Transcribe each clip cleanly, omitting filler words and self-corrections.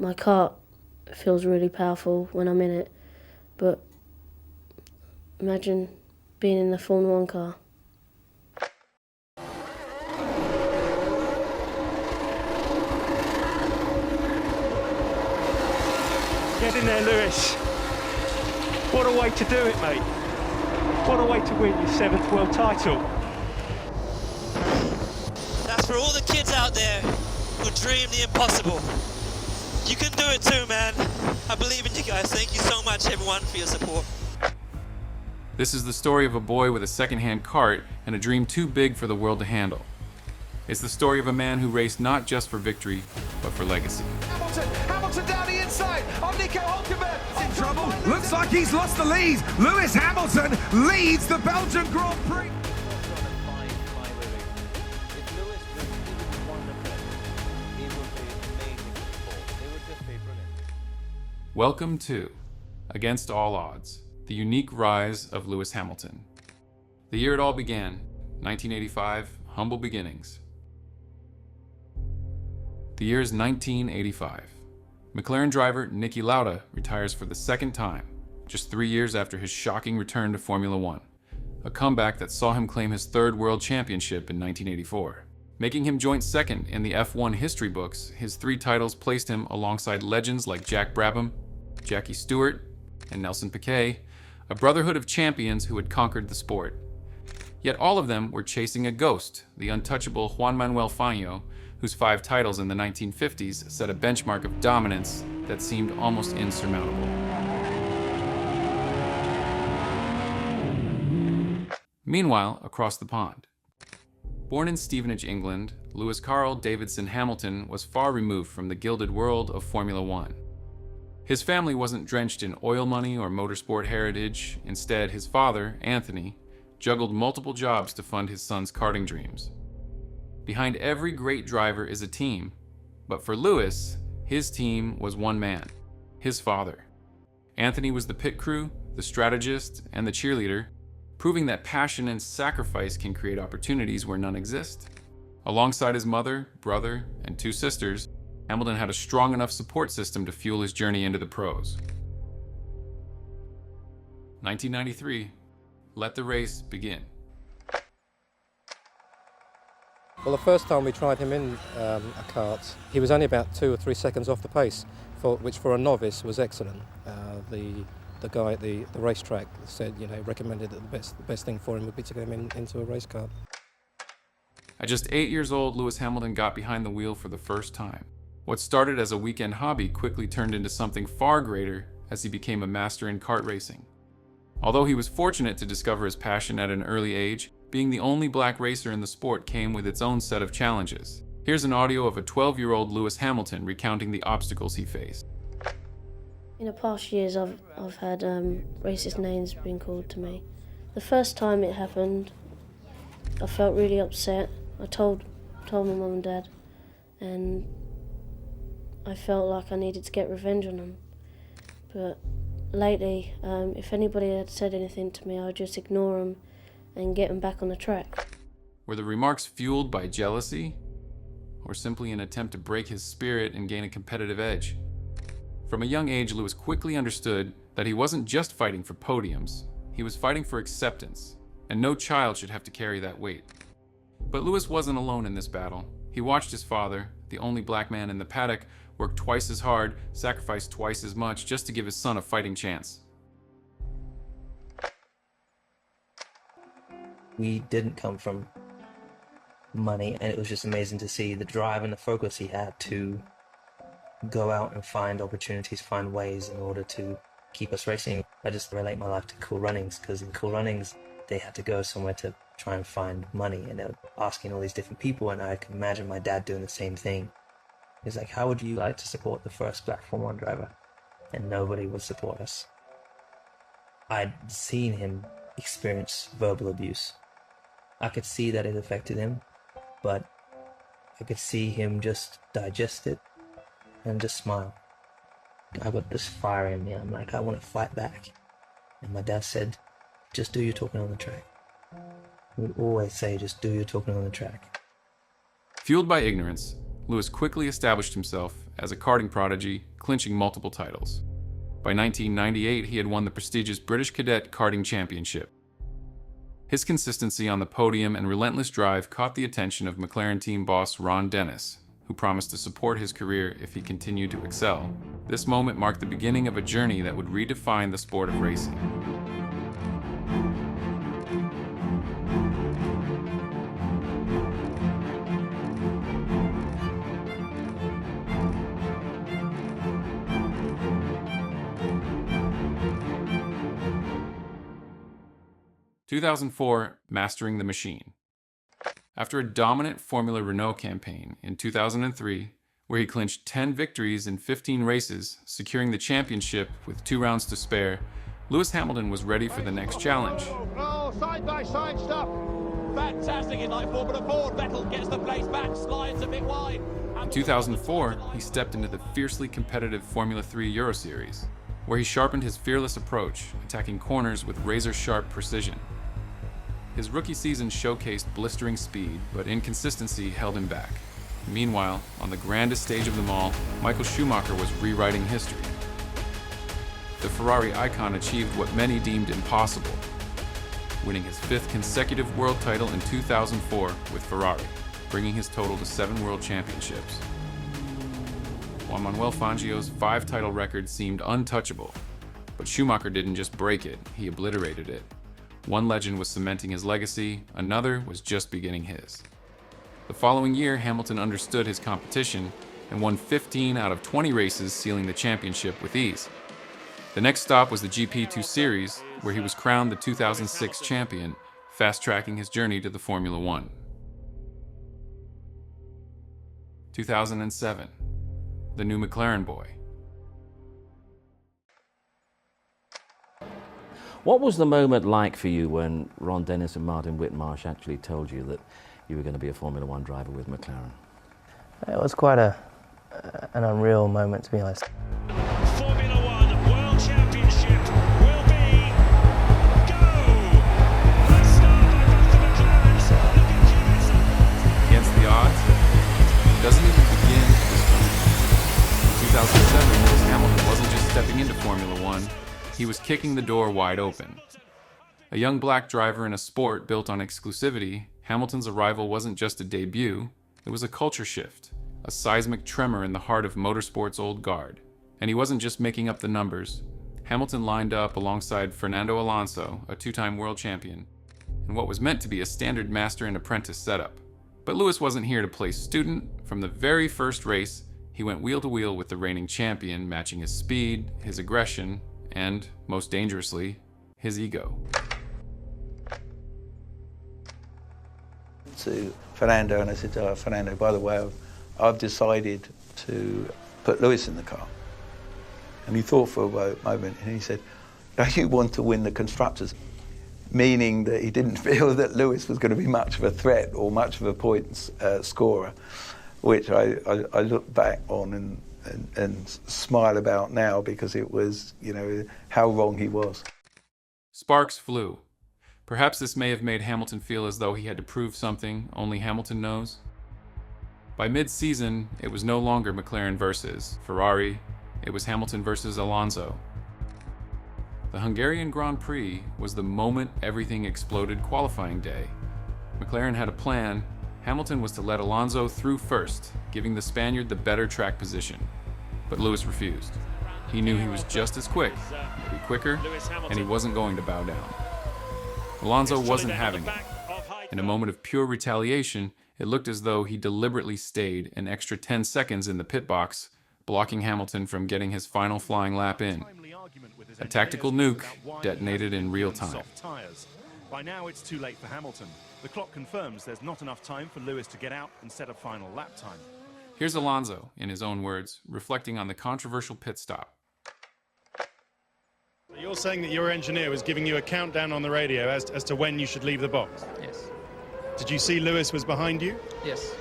my kart feels really powerful when I'm in it, but imagine being in the Formula 1 car. Get in there, Lewis. What a way to do it, mate. What a way to win your 7th world title. That's for all the kids out there who dream the impossible. You can do it too, man. I believe in you guys. Thank you so much, everyone, for your support. This is the story of a boy with a second-hand kart and a dream too big for the world to handle. It's the story of a man who raced not just for victory, but for legacy. Hamilton down the inside on Nico Hulkenberg. In trouble. Looks like he's lost the lead. Lewis Hamilton leads the Belgian Grand Prix. Welcome to Against All Odds, the unique rise of Lewis Hamilton. The year it all began, 1985, humble beginnings. The year is 1985. McLaren driver Niki Lauda retires for the second time, just 3 years after his shocking return to Formula 1, a comeback that saw him claim his third world championship in 1984. Making him joint second in the F1 history books, his 3 titles placed him alongside legends like Jack Brabham, Jackie Stewart, and Nelson Piquet, a brotherhood of champions who had conquered the sport. Yet all of them were chasing a ghost, the untouchable Juan Manuel Fangio, whose 5 titles in the 1950s set a benchmark of dominance that seemed almost insurmountable. Meanwhile, across the pond. Born in Stevenage, England, Lewis Carl Davidson Hamilton was far removed from the gilded world of Formula 1. His family wasn't drenched in oil money or motorsport heritage. Instead, his father, Anthony, juggled multiple jobs to fund his son's karting dreams. Behind every great driver is a team, but for Lewis, his team was one man, his father. Anthony was the pit crew, the strategist, and the cheerleader, proving that passion and sacrifice can create opportunities where none exist. Alongside his mother, brother, and 2 sisters, Hamilton had a strong enough support system to fuel his journey into the pros. 1993, let the race begin. Well, the first time we tried him in a kart, he was only about 2 or 3 seconds off the pace, which for a novice was excellent. The guy at the racetrack said, recommended that the best thing for him would be to get him into a race car. At just 8 years old, Lewis Hamilton got behind the wheel for the first time. What started as a weekend hobby quickly turned into something far greater as he became a master in kart racing. Although he was fortunate to discover his passion at an early age, being the only black racer in the sport came with its own set of challenges. Here's an audio of a 12-year-old Lewis Hamilton recounting the obstacles he faced. In the past years, I've had racist names being called to me. The first time it happened, I felt really upset. I told my mum and dad, and I felt like I needed to get revenge on them. But lately, if anybody had said anything to me, I would just ignore them and get them back on the track. Were the remarks fueled by jealousy, or simply an attempt to break his spirit and gain a competitive edge? From a young age, Lewis quickly understood that he wasn't just fighting for podiums, he was fighting for acceptance, and no child should have to carry that weight. But Lewis wasn't alone in this battle. He watched his father, the only black man in the paddock, work twice as hard, sacrifice twice as much just to give his son a fighting chance. We didn't come from money, and it was just amazing to see the drive and the focus he had to go out and find opportunities, find ways in order to keep us racing. I just relate my life to Cool Runnings, because in Cool Runnings they had to go somewhere to try and find money, and they were asking all these different people, and I could imagine my dad doing the same thing. He's like, how would you like to support the first black Formula 1 driver? And nobody would support us. I'd seen him experience verbal abuse. I could see that it affected him, but I could see him just digest it and just smile. I got this fire in me. I'm like, I want to fight back. And my dad said, just do your talking on the track. He would always say, just do your talking on the track. Fueled by ignorance, Lewis quickly established himself as a karting prodigy, clinching multiple titles. By 1998, he had won the prestigious British Cadet Karting Championship. His consistency on the podium and relentless drive caught the attention of McLaren team boss Ron Dennis, who promised to support his career if he continued to excel. This moment marked the beginning of a journey that would redefine the sport of racing. (2004) Mastering the Machine. After a dominant Formula Renault campaign in 2003, where he clinched 10 victories in 15 races, securing the championship with 2 rounds to spare, Lewis Hamilton was ready for the next challenge. Oh, side-by-side stuff. Fantastic in like Formula 4. Vettel gets the place back, slides a bit wide. In 2004, he stepped into the fiercely competitive Formula 3 Euro Series, where he sharpened his fearless approach, attacking corners with razor-sharp precision. His rookie season showcased blistering speed, but inconsistency held him back. Meanwhile, on the grandest stage of them all, Michael Schumacher was rewriting history. The Ferrari icon achieved what many deemed impossible, winning his 5th consecutive world title in 2004 with Ferrari, bringing his total to 7 world championships. Juan Manuel Fangio's 5-title record seemed untouchable, but Schumacher didn't just break it, he obliterated it. One legend was cementing his legacy, another was just beginning his. The following year, Hamilton understood his competition and won 15 out of 20 races, sealing the championship with ease. The next stop was the GP2 Series, where he was crowned the 2006 champion, fast-tracking his journey to the Formula One. 2007, the new McLaren boy. What was the moment like for you when Ron Dennis and Martin Whitmarsh actually told you that you were going to be a Formula One driver with McLaren? It was quite an unreal moment, to be honest. Formula One World Championship will be go! Let's start by both the McLarens. Look at Kiewitz. Against the odds, it doesn't even begin this time. In 2007, Lewis Hamilton wasn't just stepping into Formula One, he was kicking the door wide open. A young black driver in a sport built on exclusivity, Hamilton's arrival wasn't just a debut, it was a culture shift, a seismic tremor in the heart of motorsport's old guard. And he wasn't just making up the numbers. Hamilton lined up alongside Fernando Alonso, a 2-time world champion, in what was meant to be a standard master and apprentice setup. But Lewis wasn't here to play student. From the very first race, he went wheel to wheel with the reigning champion, matching his speed, his aggression, and, most dangerously, his ego. To Fernando, and I said, "Oh, Fernando, by the way, I've decided to put Lewis in the car." And he thought for a moment, and he said, "Don't you want to win the Constructors?" Meaning that he didn't feel that Lewis was going to be much of a threat or much of a points scorer, which I look back on and smile about now, because it was, you know, how wrong he was. Sparks flew. Perhaps this may have made Hamilton feel as though he had to prove something only Hamilton knows. By mid-season, it was no longer McLaren versus Ferrari, it was Hamilton versus Alonso. The Hungarian Grand Prix was the moment everything exploded qualifying day. McLaren had a plan. Hamilton was to let Alonso through first, giving the Spaniard the better track position. But Lewis refused. He knew he was just as quick, maybe quicker, and he wasn't going to bow down. Alonso wasn't having it. In a moment of pure retaliation, it looked as though he deliberately stayed an extra 10 seconds in the pit box, blocking Hamilton from getting his final flying lap in. A tactical nuke detonated in real time. By now it's too late for Hamilton. The clock confirms there's not enough time for Lewis to get out and set a final lap time. Here's Alonso, in his own words, reflecting on the controversial pit stop. You're saying that your engineer was giving you a countdown on the radio as to when you should leave the box? Yes. Did you see Lewis was behind you? Yes.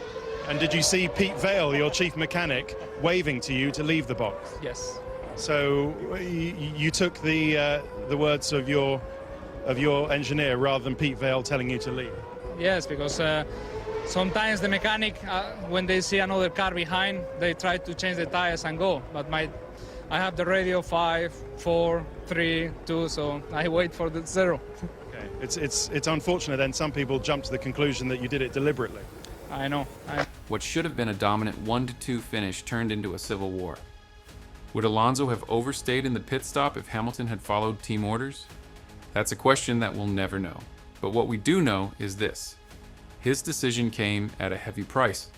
And did you see Pete Vale, your chief mechanic, waving to you to leave the box? Yes. So you took the words of your engineer rather than Pete Vale telling you to leave? Yes, because Sometimes the mechanic, when they see another car behind, they try to change the tires and go. But I have the radio 5, 4, 3, 2, so I wait for the 0. Okay. It's unfortunate then some people jump to the conclusion that you did it deliberately. I know. What should have been a dominant 1-2 finish turned into a civil war. Would Alonso have overstayed in the pit stop if Hamilton had followed team orders? That's a question that we'll never know. But what we do know is this. His decision came at a heavy price.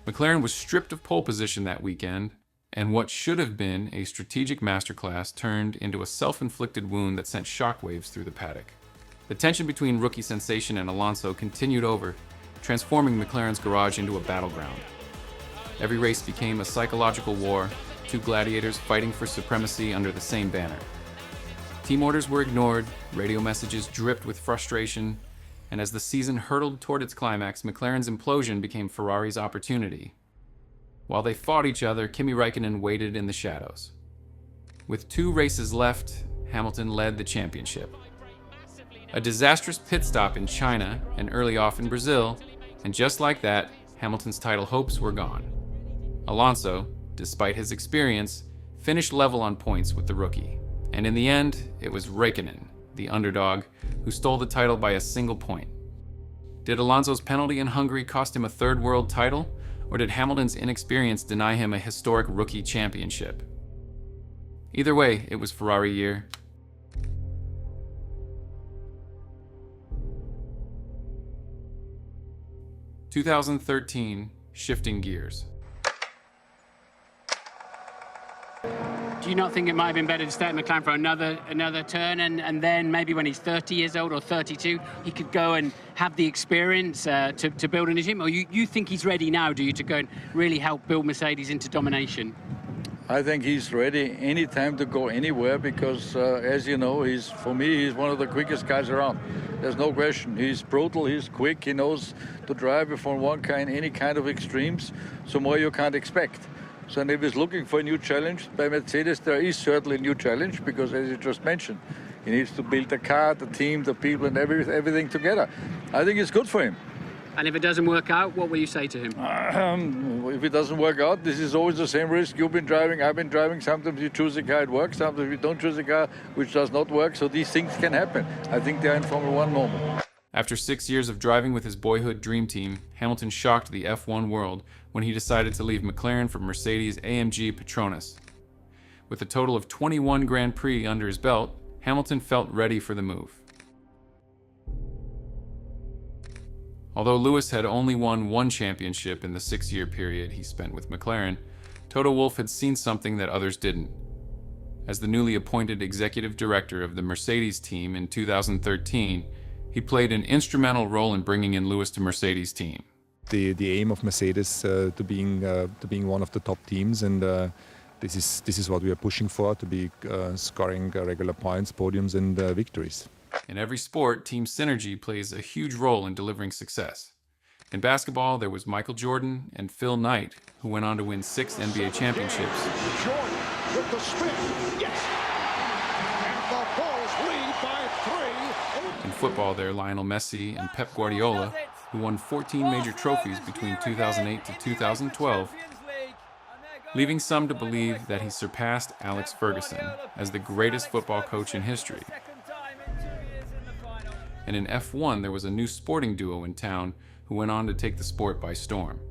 McLaren was stripped of pole position that weekend, and what should have been a strategic masterclass turned into a self-inflicted wound that sent shockwaves through the paddock. The tension between rookie sensation and Alonso continued over, transforming McLaren's garage into a battleground. Every race became a psychological war, two gladiators fighting for supremacy under the same banner. Team orders were ignored, radio messages dripped with frustration, and as the season hurtled toward its climax, McLaren's implosion became Ferrari's opportunity. While they fought each other, Kimi Räikkönen waited in the shadows. With 2 races left, Hamilton led the championship. A disastrous pit stop in China and early off in Brazil, and just like that, Hamilton's title hopes were gone. Alonso, despite his experience, finished level on points with the rookie. And in the end, it was Räikkönen, the underdog, who stole the title by a single point. Did Alonso's penalty in Hungary cost him a 3rd world title, or did Hamilton's inexperience deny him a historic rookie championship? Either way, it was Ferrari year. (2013) Shifting gears. Do you not think it might have been better to stay at McLaren for another turn, and then maybe when he's 30 years old or 32, he could go and have the experience to build in a gym? Or you think he's ready now, do you, to go and really help build Mercedes into domination? I think he's ready any time to go anywhere because, as you know, for me, he's one of the quickest guys around. There's no question. He's brutal, he's quick, he knows to drive from any kind of extremes, so more you can't expect. So if he's looking for a new challenge by Mercedes, there is certainly a new challenge because, as you just mentioned, he needs to build the car, the team, the people, and everything together. I think it's good for him. And if it doesn't work out, what will you say to him? If it doesn't work out, this is always the same risk. You've been driving, I've been driving. Sometimes you choose a car, it works. Sometimes you don't choose a car, which does not work. So these things can happen. I think they're in Formula 1 normal. After 6 years of driving with his boyhood dream team, Hamilton shocked the F1 world when he decided to leave McLaren for Mercedes AMG Petronas. With a total of 21 Grand Prix under his belt, Hamilton felt ready for the move. Although Lewis had only won 1 championship in the 6-year period he spent with McLaren, Toto Wolff had seen something that others didn't. As the newly appointed executive director of the Mercedes team in 2013, he played an instrumental role in bringing in Lewis to Mercedes' team. The aim of Mercedes to being one of the top teams, and this is what we are pushing for, to be scoring regular points, podiums, and victories. In every sport, team synergy plays a huge role in delivering success. In basketball, there was Michael Jordan and Phil Knight, who went on to win 6 NBA championships. Jordan with the spin, yes! And the Bulls lead by 3. In football, there are Lionel Messi and Pep Guardiola, who won 14 major trophies between 2008 to 2012, leaving some to believe that he surpassed Alex Ferguson as the greatest football coach in history. And in F1, there was a new sporting duo in town who went on to take the sport by storm.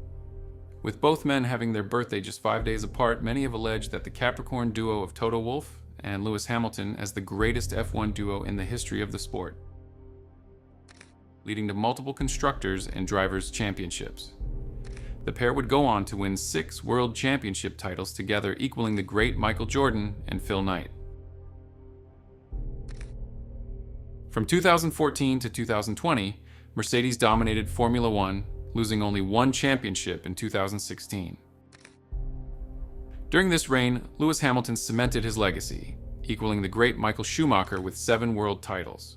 With both men having their birthday just 5 days apart, many have alleged that the Capricorn duo of Toto Wolff and Lewis Hamilton as the greatest F1 duo in the history of the sport, leading to multiple constructors and drivers' championships. The pair would go on to win 6 world championship titles together, equaling the great Michael Jordan and Phil Knight. From 2014 to 2020, Mercedes dominated Formula 1, losing only 1 championship in 2016. During this reign, Lewis Hamilton cemented his legacy, equaling the great Michael Schumacher with 7 world titles.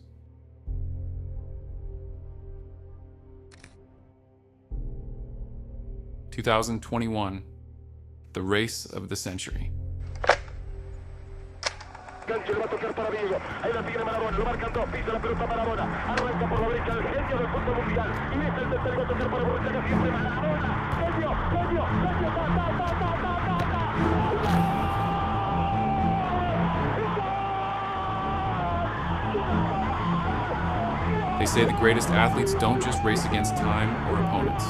(2021), the race of the century. cancha, le va a tocar para Diego. Ahí la tiene Maradona, lo marcan dos, pisa la pelota Maradona. Arranca por la derecha el genio del fútbol mundial. Y es el tercero, va a tocar para Borruchaga siempre Maradona. Genio, genio, genio, ta, ta, ta, ta, ta, ta, ta. They say the greatest athletes don't just race against time or opponents.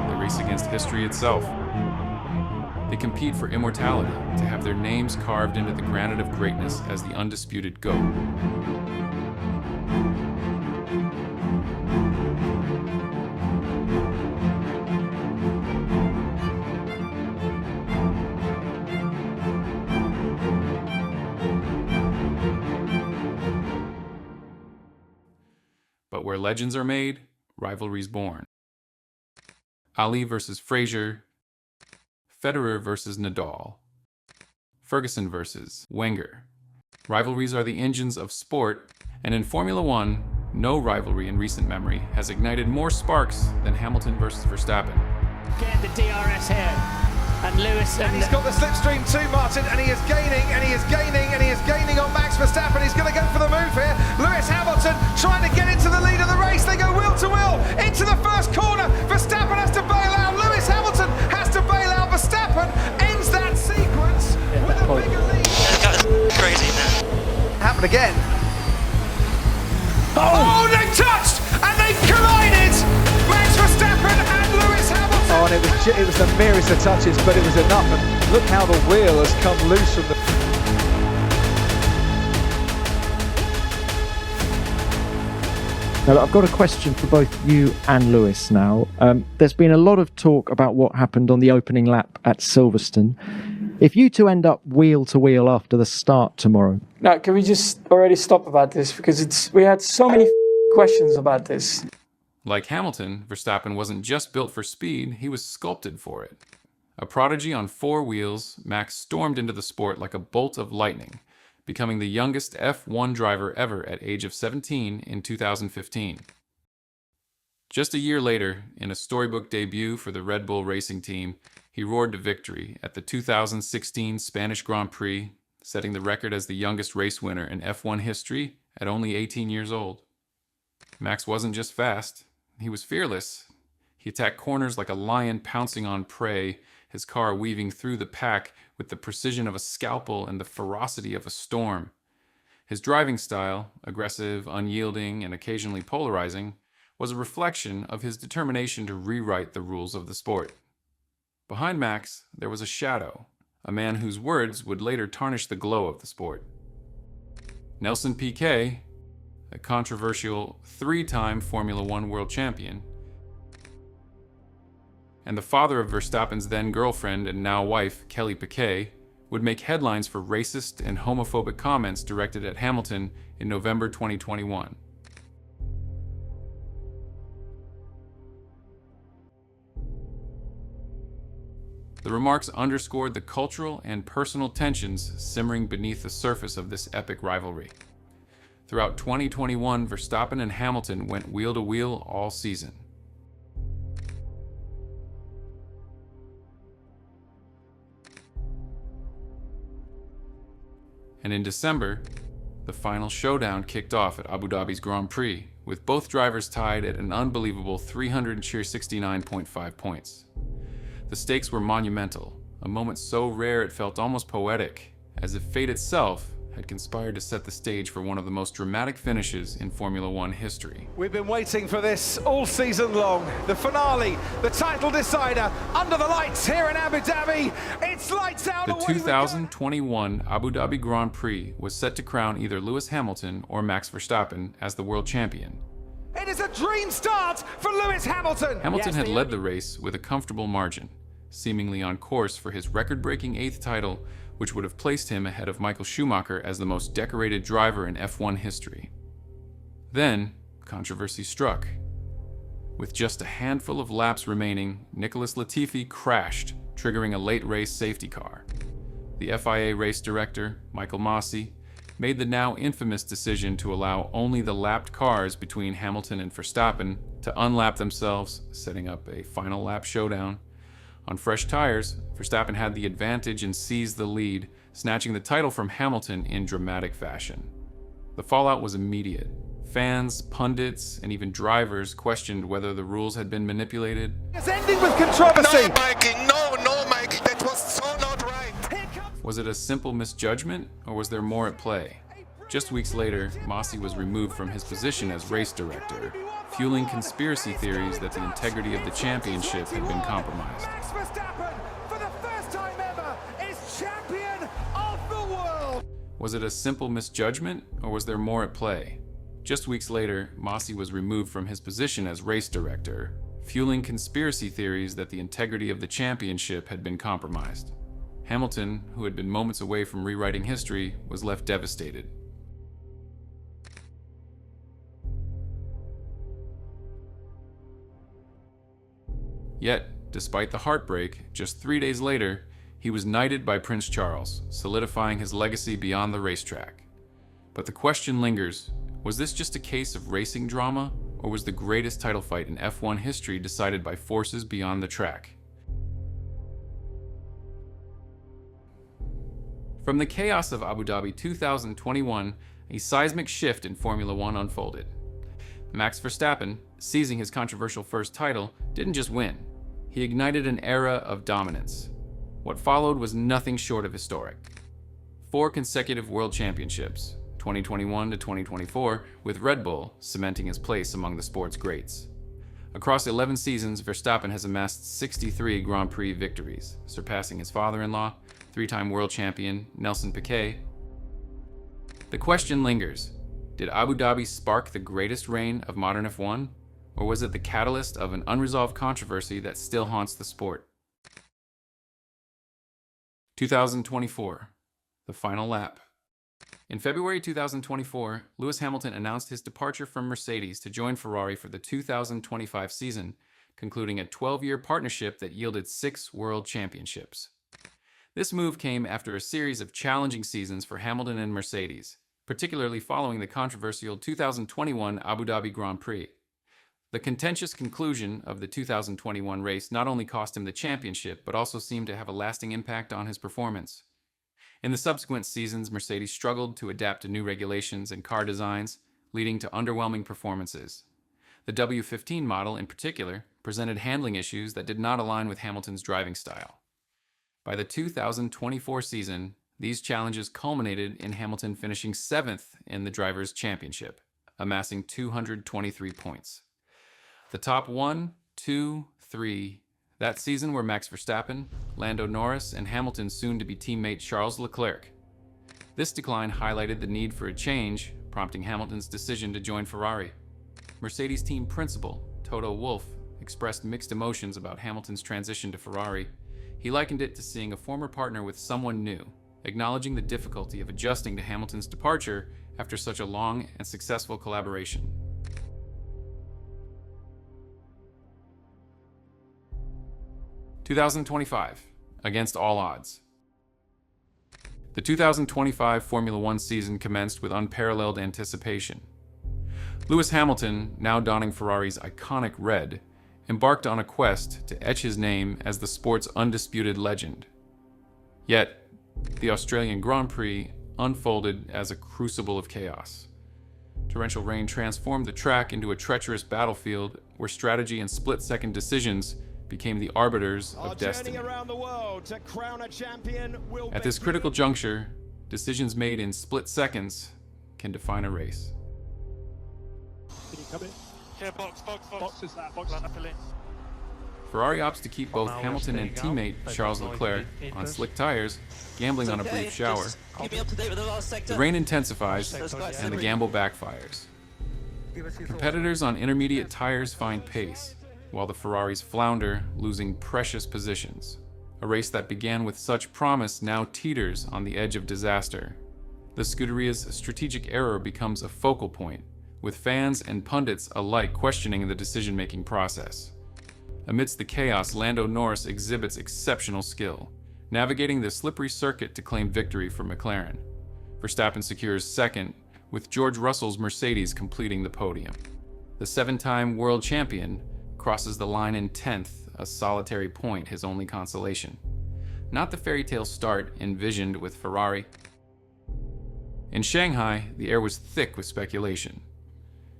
They race against history itself. They compete for immortality, to have their names carved into the granite of greatness as the undisputed GOAT. But where legends are made, rivalries born. Ali versus Frazier, Federer versus Nadal, Ferguson versus Wenger. Rivalries are the engines of sport, and in Formula One, no rivalry in recent memory has ignited more sparks than Hamilton versus Verstappen. Get the DRS here, and Lewis and he's got the slipstream too, Martin, and he is gaining, and he is gaining, and he is gaining on Max Verstappen. He's going to go for the move here. Lewis Hamilton trying to get into the lead of the race. They go wheel to wheel into the first corner. Verstappen has to bail out. Lewis Hamilton has to bail out. Verstappen ends that sequence with a bigger lead. Crazy, man. Happened again. Oh, they touched and they collided. Max Verstappen and Lewis Hamilton. Oh, and it was the merest of touches, but it was enough. And look how the wheel has come loose from the. Now, I've got a question for both you and Lewis now. There's been a lot of talk about what happened on the opening lap at Silverstone. If you two end up wheel to wheel after the start tomorrow. Now, can we just already stop about this? Because we had so many questions about this. Like Hamilton, Verstappen wasn't just built for speed, he was sculpted for it. A prodigy on four wheels, Max stormed into the sport like a bolt of lightning, becoming the youngest F1 driver ever at age of 17 in 2015. Just a year later, in a storybook debut for the Red Bull racing team, he roared to victory at the 2016 Spanish Grand Prix, setting the record as the youngest race winner in F1 history at only 18 years old. Max wasn't just fast, he was fearless. He attacked corners like a lion pouncing on prey, his car weaving through the pack with the precision of a scalpel and the ferocity of a storm. His driving style, aggressive, unyielding, and occasionally polarizing, was a reflection of his determination to rewrite the rules of the sport. Behind Max, there was a shadow, a man whose words would later tarnish the glow of the sport. Nelson Piquet, a controversial three-time Formula One world champion, and the father of Verstappen's then-girlfriend and now wife, Kelly Piquet, would make headlines for racist and homophobic comments directed at Hamilton in November 2021. The remarks underscored the cultural and personal tensions simmering beneath the surface of this epic rivalry. Throughout 2021, Verstappen and Hamilton went wheel to wheel all season. And in December, the final showdown kicked off at Abu Dhabi's Grand Prix, with both drivers tied at an unbelievable 369.5 points. The stakes were monumental, a moment so rare it felt almost poetic, as if fate itself had conspired to set the stage for one of the most dramatic finishes in Formula One history. We've been waiting for this all season long. The finale, the title decider, under the lights here in Abu Dhabi. It's lights out. The 2021 Abu Dhabi Grand Prix was set to crown either Lewis Hamilton or Max Verstappen as the world champion. It is a dream start for Lewis Hamilton. Hamilton had led the race with a comfortable margin, seemingly on course for his record-breaking 8th title, which would have placed him ahead of Michael Schumacher as the most decorated driver in F1 history. Then, controversy struck. With just a handful of laps remaining, Nicholas Latifi crashed, triggering a late race safety car. The FIA race director, Michael Masi, made the now infamous decision to allow only the lapped cars between Hamilton and Verstappen to unlap themselves, setting up a final lap showdown. On fresh tires, Verstappen had the advantage and seized the lead, snatching the title from Hamilton in dramatic fashion. The fallout was immediate. Fans, pundits, and even drivers questioned whether the rules had been manipulated. It's ending with controversy. No, Mikey, no, Mike, that was so not right. Was it a simple misjudgment, or was there more at play? Just weeks later, Masi was removed from his position as race director, fueling conspiracy theories that the integrity of the championship had been compromised. Max Verstappen, for the first time ever, is champion of the world. Was it a simple misjudgment, or was there more at play? Just weeks later, Masi was removed from his position as race director, fueling conspiracy theories that the integrity of the championship had been compromised. Hamilton, who had been moments away from rewriting history, was left devastated. Yet, despite the heartbreak, just 3 days later, he was knighted by Prince Charles, solidifying his legacy beyond the racetrack. But the question lingers, was this just a case of racing drama, or was the greatest title fight in F1 history decided by forces beyond the track? From the chaos of Abu Dhabi 2021, a seismic shift in Formula One unfolded. Max Verstappen, seizing his controversial first title, didn't just win. He ignited an era of dominance. What followed was nothing short of historic. 4 consecutive world championships, 2021 to 2024, with Red Bull cementing his place among the sport's greats. Across 11 seasons, Verstappen has amassed 63 Grand Prix victories, surpassing his father-in-law, 3-time world champion Nelson Piquet. The question lingers, did Abu Dhabi spark the greatest reign of modern F1, or was it the catalyst of an unresolved controversy that still haunts the sport? 2024, the final lap. In February 2024, Lewis Hamilton announced his departure from Mercedes to join Ferrari for the 2025 season, concluding a 12-year partnership that yielded 6 world championships. This move came after a series of challenging seasons for Hamilton and Mercedes, particularly following the controversial 2021 Abu Dhabi Grand Prix. The contentious conclusion of the 2021 race not only cost him the championship, but also seemed to have a lasting impact on his performance. In the subsequent seasons, Mercedes struggled to adapt to new regulations and car designs, leading to underwhelming performances. The W15 model, in particular, presented handling issues that did not align with Hamilton's driving style. By the 2024 season, these challenges culminated in Hamilton finishing 7th in the Drivers' Championship, amassing 223 points. The top 1, 2, 3 that season were Max Verstappen, Lando Norris, and Hamilton's soon-to-be teammate Charles Leclerc. This decline highlighted the need for a change, prompting Hamilton's decision to join Ferrari. Mercedes team principal, Toto Wolff, expressed mixed emotions about Hamilton's transition to Ferrari. He likened it to seeing a former partner with someone new, acknowledging the difficulty of adjusting to Hamilton's departure after such a long and successful collaboration. "2025, against all odds." The 2025 Formula One season commenced with unparalleled anticipation. Lewis Hamilton, now donning Ferrari's iconic red, embarked on a quest to etch his name as the sport's undisputed legend. Yet, the Australian Grand Prix unfolded as a crucible of chaos. Torrential rain transformed the track into a treacherous battlefield where strategy and split-second decisions became the arbiters of destiny. At this critical juncture, decisions made in split seconds can define a race. Can you come in? Yeah, box is that, box. Ferrari opts to keep both Hamilton and teammate Charles Leclerc on slick tires, gambling on a brief shower. The rain intensifies, and the gamble backfires. Competitors on intermediate tires find pace, while the Ferraris flounder, losing precious positions. A race that began with such promise now teeters on the edge of disaster. The Scuderia's strategic error becomes a focal point, with fans and pundits alike questioning the decision-making process. Amidst the chaos, Lando Norris exhibits exceptional skill, navigating the slippery circuit to claim victory for McLaren. Verstappen secures second, with George Russell's Mercedes completing the podium. The 7-time world champion crosses the line in 10th, a solitary point his only consolation. not the fairy tale start envisioned with Ferrari. In Shanghai, the air was thick with speculation.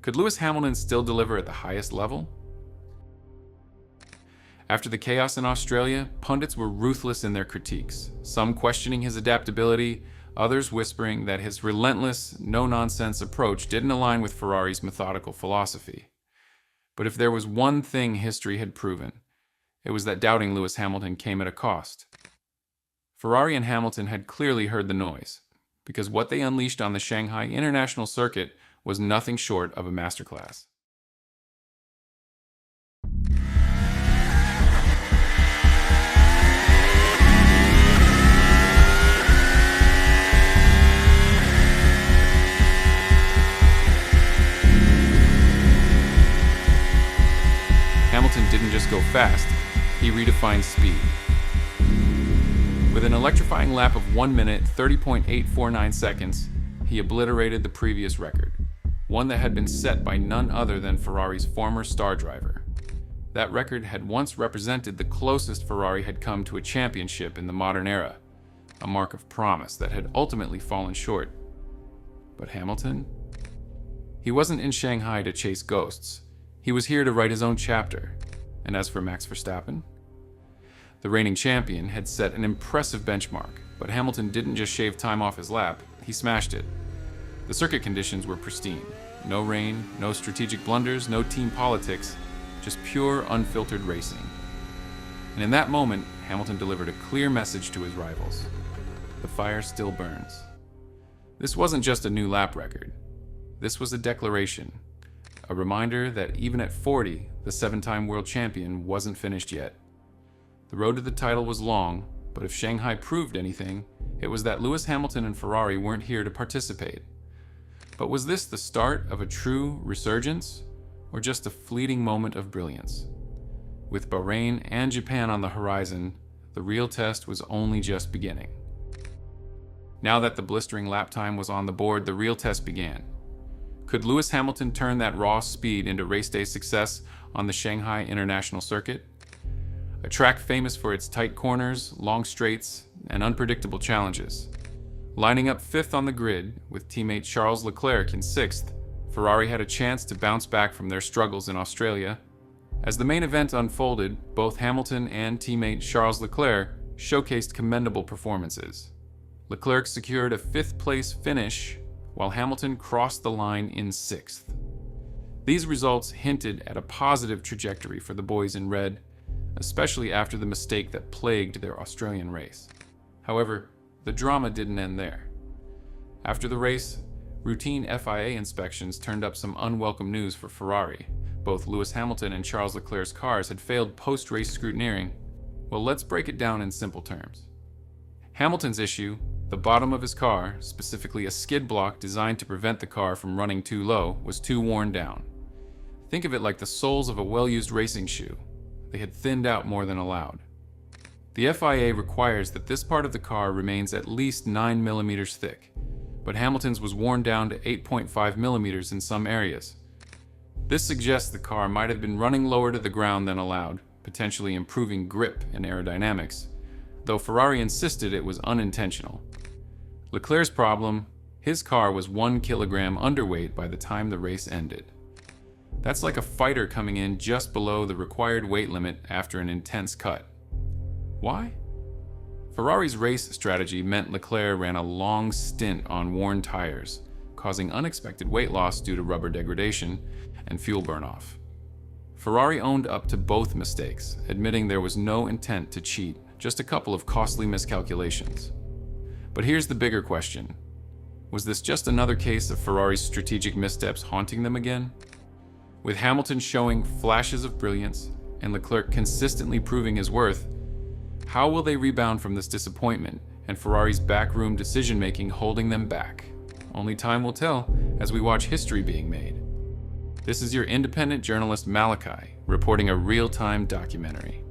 Could Lewis Hamilton still deliver at the highest level? After the chaos in Australia, pundits were ruthless in their critiques, some questioning his adaptability, others whispering that his relentless, no-nonsense approach didn't align with Ferrari's methodical philosophy. But if there was one thing history had proven, it was that doubting Lewis Hamilton came at a cost. Ferrari and Hamilton had clearly heard the noise, because what they unleashed on the Shanghai International Circuit was nothing short of a masterclass. Hamilton didn't just go fast, he redefined speed. With an electrifying lap of 1 minute, 30.849 seconds, he obliterated the previous record, one that had been set by none other than Ferrari's former star driver. That record had once represented the closest Ferrari had come to a championship in the modern era, a mark of promise that had ultimately fallen short. But Hamilton? He wasn't in Shanghai to chase ghosts. He was here to write his own chapter. And as for Max Verstappen? The reigning champion had set an impressive benchmark, but Hamilton didn't just shave time off his lap, he smashed it. The circuit conditions were pristine. No rain, no strategic blunders, no team politics, just pure, unfiltered racing. And in that moment, Hamilton delivered a clear message to his rivals. The fire still burns. This wasn't just a new lap record. This was a declaration. A reminder that even at 40, the 7-time world champion wasn't finished yet. The road to the title was long, but if Shanghai proved anything, it was that Lewis Hamilton and Ferrari weren't here to participate. But was this the start of a true resurgence, or just a fleeting moment of brilliance? With Bahrain and Japan on the horizon, the real test was only just beginning. Now that the blistering lap time was on the board, the real test began. Could Lewis Hamilton turn that raw speed into race day success on the Shanghai International Circuit? A track famous for its tight corners, long straights, and unpredictable challenges. Lining up 5th on the grid, with teammate Charles Leclerc in 6th, Ferrari had a chance to bounce back from their struggles in Australia. As the main event unfolded, both Hamilton and teammate Charles Leclerc showcased commendable performances. Leclerc secured a 5th place finish, while Hamilton crossed the line in 6th. These results hinted at a positive trajectory for the boys in red, especially after the mistake that plagued their Australian race. However, the drama didn't end there. After the race, routine FIA inspections turned up some unwelcome news for Ferrari. Both Lewis Hamilton and Charles Leclerc's cars had failed post-race scrutineering. Well, let's break it down in simple terms. Hamilton's issue, the bottom of his car, specifically a skid block designed to prevent the car from running too low, was too worn down. Think of it like the soles of a well-used racing shoe. They had thinned out more than allowed. The FIA requires that this part of the car remains at least 9 millimeters thick, but Hamilton's was worn down to 8.5 millimeters in some areas. This suggests the car might have been running lower to the ground than allowed, potentially improving grip and aerodynamics, though Ferrari insisted it was unintentional. Leclerc's problem, his car was 1 kilogram underweight by the time the race ended. That's like a fighter coming in just below the required weight limit after an intense cut. Why? Ferrari's race strategy meant Leclerc ran a long stint on worn tires, causing unexpected weight loss due to rubber degradation and fuel burn-off. Ferrari owned up to both mistakes, admitting there was no intent to cheat, just a couple of costly miscalculations. But here's the bigger question. Was this just another case of Ferrari's strategic missteps haunting them again? With Hamilton showing flashes of brilliance and Leclerc consistently proving his worth, how will they rebound from this disappointment and Ferrari's backroom decision-making holding them back? Only time will tell as we watch history being made. This is your independent journalist Malachi, reporting a real-time documentary.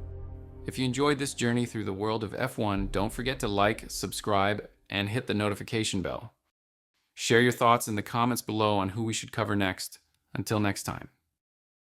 If you enjoyed this journey through the world of F1, don't forget to like, subscribe, and hit the notification bell. Share your thoughts in the comments below on who we should cover next. Until next time.